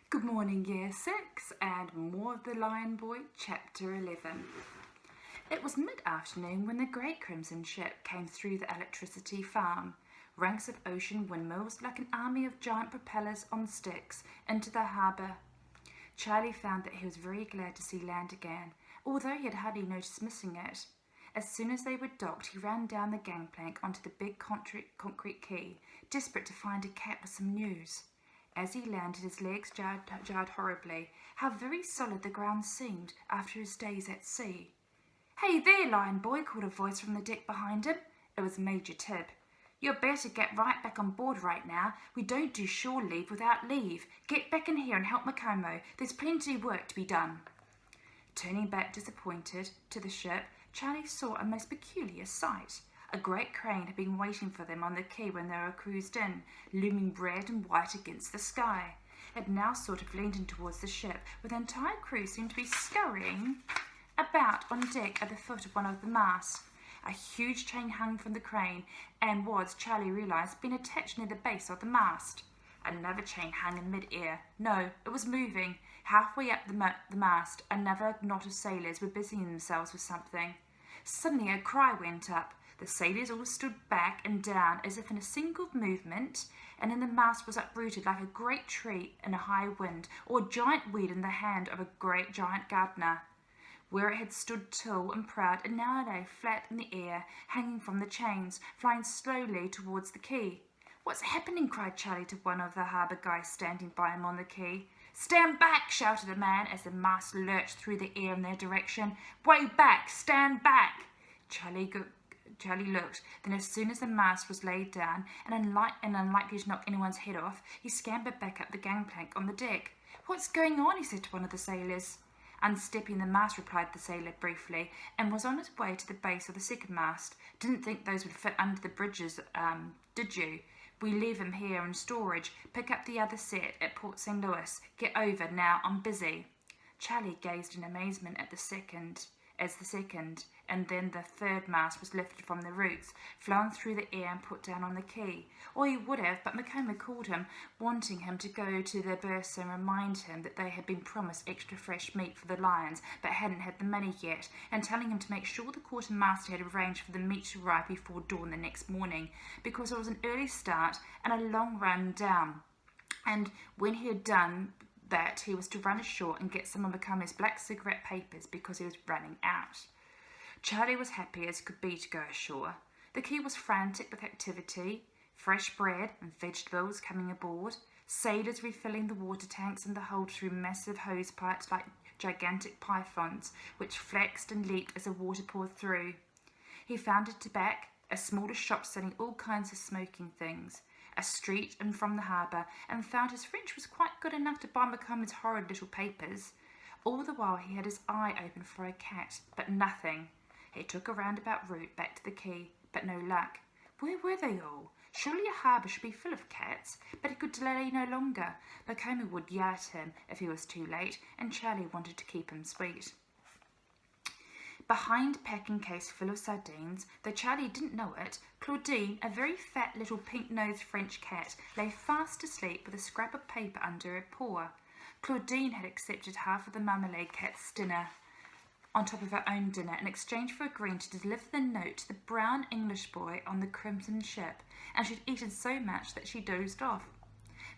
Good morning, Year 6, and more of The Lion Boy, Chapter 11. It was mid-afternoon when the Great Crimson Ship came through the electricity farm, ranks of ocean windmills like an army of giant propellers on sticks, into the harbour. Charlie found that he was very glad to see land again, although he had hardly noticed missing it. As soon as they were docked, he ran down the gangplank onto the big concrete quay, desperate to find a cat with some news. As he landed, his legs jarred horribly. How very solid the ground seemed after his days at sea. "Hey there, Lion Boy," called a voice from the deck behind him. It was Major Tibb. "You'd better get right back on board right now. We don't do shore leave without leave. Get back in here and help Macomo. There's plenty of work to be done." Turning back disappointed to the ship, Charlie saw a most peculiar sight. A great crane had been waiting for them on the quay when they were cruised in, looming red and white against the sky. It now sort of leaned in towards the ship, where the entire crew seemed to be scurrying about on deck at the foot of one of the masts. A huge chain hung from the crane and was, Charlie realised, being attached near the base of the mast. Another chain hung in mid-air. No, it was moving. Halfway up the mast, another knot of sailors were busying themselves with something. Suddenly a cry went up. The sailors all stood back and down as if in a single movement, and then the mast was uprooted like a great tree in a high wind, or a giant weed in the hand of a great giant gardener. Where it had stood tall and proud, it now lay flat in the air, hanging from the chains, flying slowly towards the quay. "What's happening?" cried Charlie to one of the harbour guys standing by him on the quay. "Stand back!" shouted the man as the mast lurched through the air in their direction. "Way back! Stand back!" Charlie looked. Then, as soon as the mast was laid down, and unlikely to knock anyone's head off, he scampered back up the gangplank on the deck. "What's going on?" he said to one of the sailors. "Unstepping the mast," replied the sailor briefly, and was on his way to the base of the second mast. "Didn't think those would fit under the bridges, did you? We leave 'em here in storage. Pick up the other set at Port St. Louis. Get over now, I'm busy." Charlie gazed in amazement at the second, and then the third mast was lifted from the roots, flown through the air and put down on the quay. Or he would have, but Macomo called him, wanting him to go to the bursar and remind him that they had been promised extra fresh meat for the lions, but hadn't had the money yet, and telling him to make sure the quartermaster had arranged for the meat to arrive before dawn the next morning, because it was an early start and a long run down. And when he had done that, he was to run ashore and get some of Macomo's black cigarette papers because he was running out. Charlie was happy as could be to go ashore. The quay was frantic with activity, fresh bread and vegetables coming aboard, sailors refilling the water tanks in the hold through massive hose pipes like gigantic pythons, which flexed and leaped as the water poured through. He found a tobacco, a smaller shop selling all kinds of smoking things, a street in from the harbour, and found his French was quite good enough to buy Macomo's horrid little papers. All the while he had his eye open for a cat, but nothing. He took a roundabout route back to the quay, but no luck. Where were they all? Surely a harbour should be full of cats, but he could delay no longer. Macomo would yell at him if he was too late, and Charlie wanted to keep him sweet. Behind a packing case full of sardines, though Charlie didn't know it, Claudine, a very fat little pink-nosed French cat, lay fast asleep with a scrap of paper under her paw. Claudine had accepted half of the marmalade cat's dinner on top of her own dinner in exchange for agreeing to deliver the note to the brown English boy on the Crimson Ship, and she'd eaten so much that she dozed off.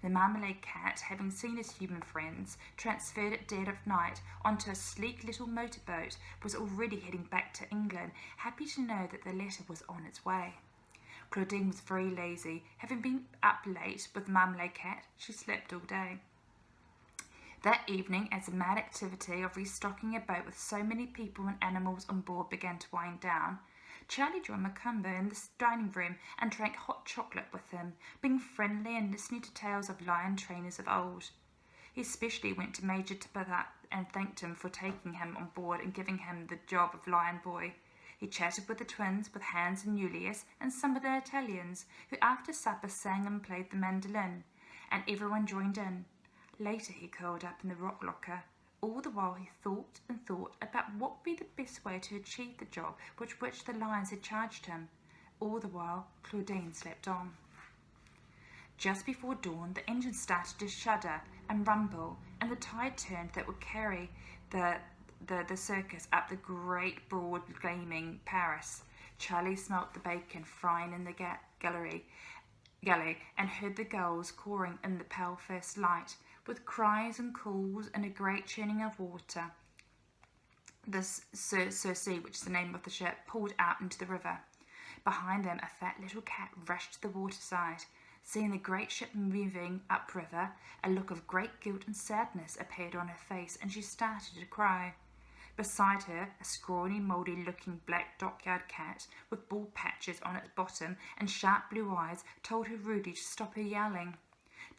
The marmalade cat, having seen his human friends transferred at dead of night onto a sleek little motorboat, was already heading back to England, happy to know that the letter was on its way. Claudine was very lazy. Having been up late with the marmalade cat, she slept all day. That evening, as the mad activity of restocking a boat with so many people and animals on board began to wind down, Charlie joined Macomo in the dining room and drank hot chocolate with him, being friendly and listening to tales of lion trainers of old. He especially went to Major Tibb and thanked him for taking him on board and giving him the job of Lion Boy. He chatted with the twins, with Hans and Julius, and some of the Italians, who after supper sang and played the mandolin, and everyone joined in. Later he curled up in the rock locker. All the while he thought and thought about what would be the best way to achieve the job with which the lions had charged him. All the while Claudine slept on. Just before dawn, the engine started to shudder and rumble, and the tide turned that would carry the circus up the great, broad, gleaming Paris. Charlie smelt the bacon frying in the galley and heard the gulls cawing in the pale first light, with cries and calls and a great churning of water. The Circe, which is the name of the ship, pulled out into the river. Behind them, a fat little cat rushed to the waterside. Seeing the great ship moving upriver, a look of great guilt and sadness appeared on her face, and she started to cry. Beside her, a scrawny, mouldy-looking black dockyard cat with bald patches on its bottom and sharp blue eyes told her rudely to stop her yelling.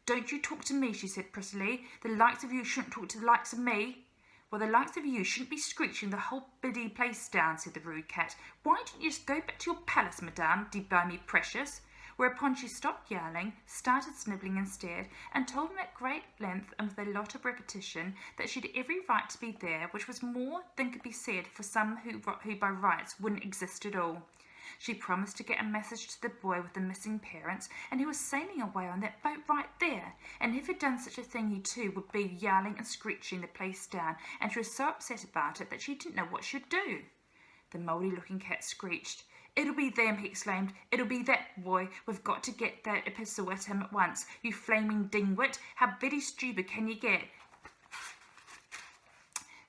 "Don't you talk to me," she said prettily. "The likes of you shouldn't talk to the likes of me." "Well, the likes of you shouldn't be screeching the whole biddy place down," said the rude cat. "Why don't you just go back to your palace, madame, by me precious?" Whereupon she stopped yelling, started snivelling instead, and told him at great length and with a lot of repetition that she'd every right to be there, which was more than could be said for some who by rights wouldn't exist at all. She promised to get a message to the boy with the missing parents, and he was sailing away on that boat right there, and if he'd done such a thing he too would be yelling and screeching the place down, and she was so upset about it that she didn't know what she'd do. The mouldy-looking cat screeched. "It'll be them," he exclaimed. "It'll be that boy. We've got to get that epistle at him at once. You flaming dingwit, how very stupid can you get?"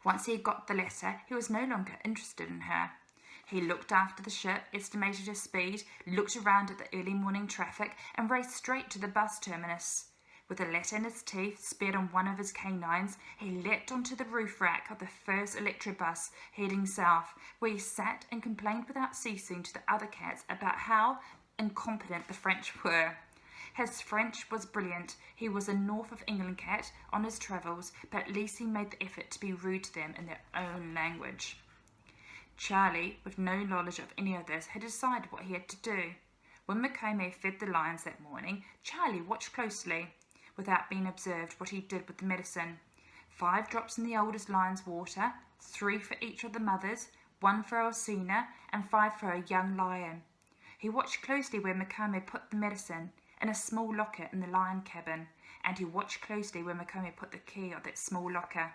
Once he had got the letter, he was no longer interested in her. He looked after the ship, estimated her speed, looked around at the early morning traffic, and raced straight to the bus terminus. With the letter in his teeth, speared on one of his canines, he leapt onto the roof rack of the first electrobus heading south, where he sat and complained without ceasing to the other cats about how incompetent the French were. His French was brilliant. He was a North of England cat on his travels, but at least he made the effort to be rude to them in their own language. Charlie, with no knowledge of any of this, had decided what he had to do. When Makome fed the lions that morning, Charlie watched closely, without being observed, what he did with the medicine. 5 drops in the oldest lion's water, 3 for each of the mothers, 1 for Alcina, and 5 for a young lion. He watched closely where Makome put the medicine, in a small locker in the lion cabin, and he watched closely where Makome put the key of that small locker.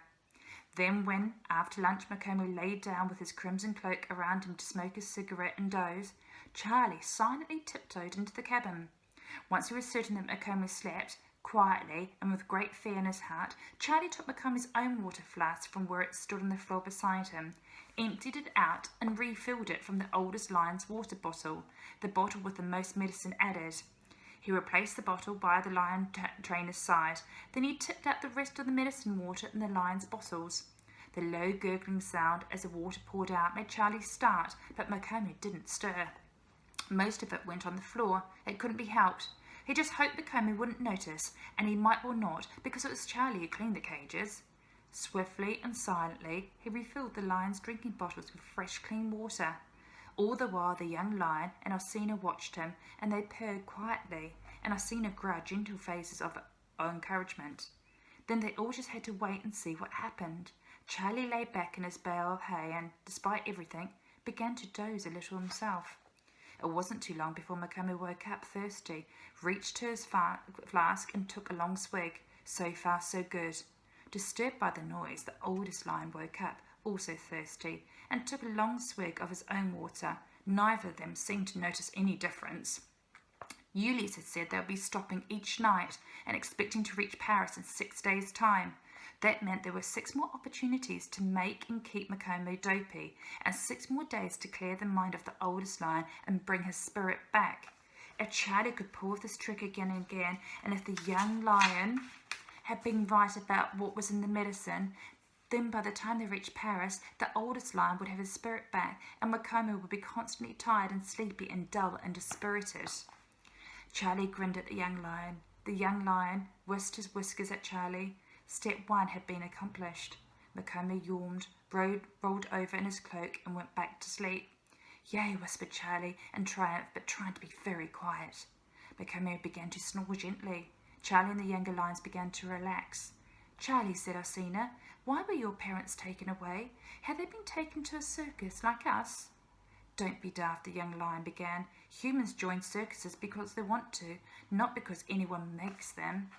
Then when, after lunch, Makome lay down with his crimson cloak around him to smoke his cigarette and doze, Charlie silently tiptoed into the cabin. Once he was certain that Makome slept, quietly and with great fear in his heart, Charlie took Macome's own water flask from where it stood on the floor beside him, emptied it out and refilled it from the oldest lion's water bottle, the bottle with the most medicine added. He replaced the bottle by the lion trainer's side. Then he tipped out the rest of the medicine water in the lion's bottles. The low gurgling sound as the water poured out made Charlie start, but Makome didn't stir. Most of it went on the floor. It couldn't be helped. He just hoped Makome wouldn't notice, and he might well not, because it was Charlie who cleaned the cages. Swiftly and silently, he refilled the lion's drinking bottles with fresh, clean water. All the while the young lion and Alcina watched him, and they purred quietly, and Alcina growled gentle faces of encouragement. Then they all just had to wait and see what happened. Charlie lay back in his bale of hay and, despite everything, began to doze a little himself. It wasn't too long before Makome woke up thirsty, reached to his flask and took a long swig. So far, so good. Disturbed by the noise, the oldest lion woke up, also thirsty, and took a long swig of his own water. Neither of them seemed to notice any difference. Ulysse had said they would be stopping each night and expecting to reach Paris in 6 days' time. That meant there were 6 more opportunities to make and keep Makome dopey, and 6 more days to clear the mind of the oldest lion and bring his spirit back. If Charlie could pull this trick again and again, and if the young lion had been right about what was in the medicine, then by the time they reached Paris, the oldest lion would have his spirit back, and Makome would be constantly tired and sleepy and dull and dispirited. Charlie grinned at the young lion. The young lion whisked his whiskers at Charlie. Step 1 had been accomplished. Makome yawned, rolled over in his cloak, and went back to sleep. "Yay," whispered Charlie in triumph, but trying to be very quiet. Makome began to snore gently. Charlie and the younger lions began to relax. "Charlie," said Alcina, "why were your parents taken away? Have they been taken to a circus like us?" Don't be daft, the young lion began. Humans join circuses because they want to, not because anyone makes them.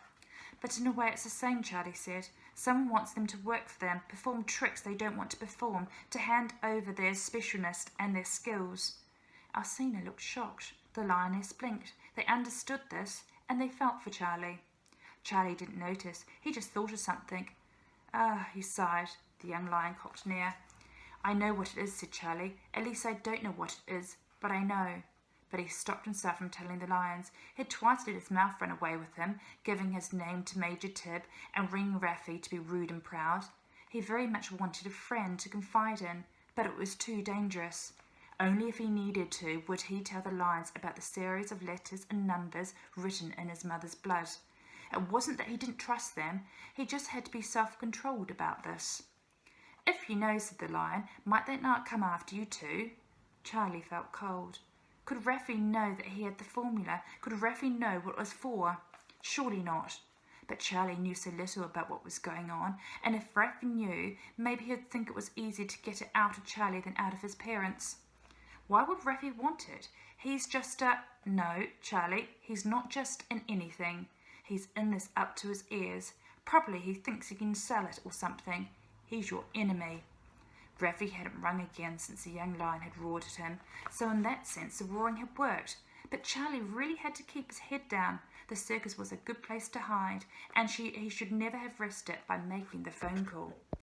But in a way it's the same, Charlie said. Someone wants them to work for them, perform tricks they don't want to perform, to hand over their specialness and their skills. Alcina looked shocked. The lioness blinked. They understood this, and they felt for Charlie. Charlie didn't notice. He just thought of something. Ah, he sighed. The young lion cocked an ear. I know what it is, said Charlie. At least I don't know what it is, but I know. But he stopped himself from telling the lions. He had twice let his mouth run away with him, giving his name to Major Tib and ringing Raffy to be rude and proud. He very much wanted a friend to confide in, but it was too dangerous. Only if he needed to would he tell the lions about the series of letters and numbers written in his mother's blood. It wasn't that he didn't trust them, he just had to be self-controlled about this. If you know, said the lion, might they not come after you too? Charlie felt cold. Could Raffy know that he had the formula? Could Raffy know what it was for? Surely not. But Charlie knew so little about what was going on, and if Raffy knew, maybe he'd think it was easier to get it out of Charlie than out of his parents. Why would Raffy want it? He's just a... No, Charlie, he's not just in anything. He's in this up to his ears. Probably he thinks he can sell it or something. He's your enemy. Raffy hadn't rung again since the young lion had roared at him, so in that sense the roaring had worked. But Charlie really had to keep his head down. The circus was a good place to hide, and he should never have risked it by making the phone call.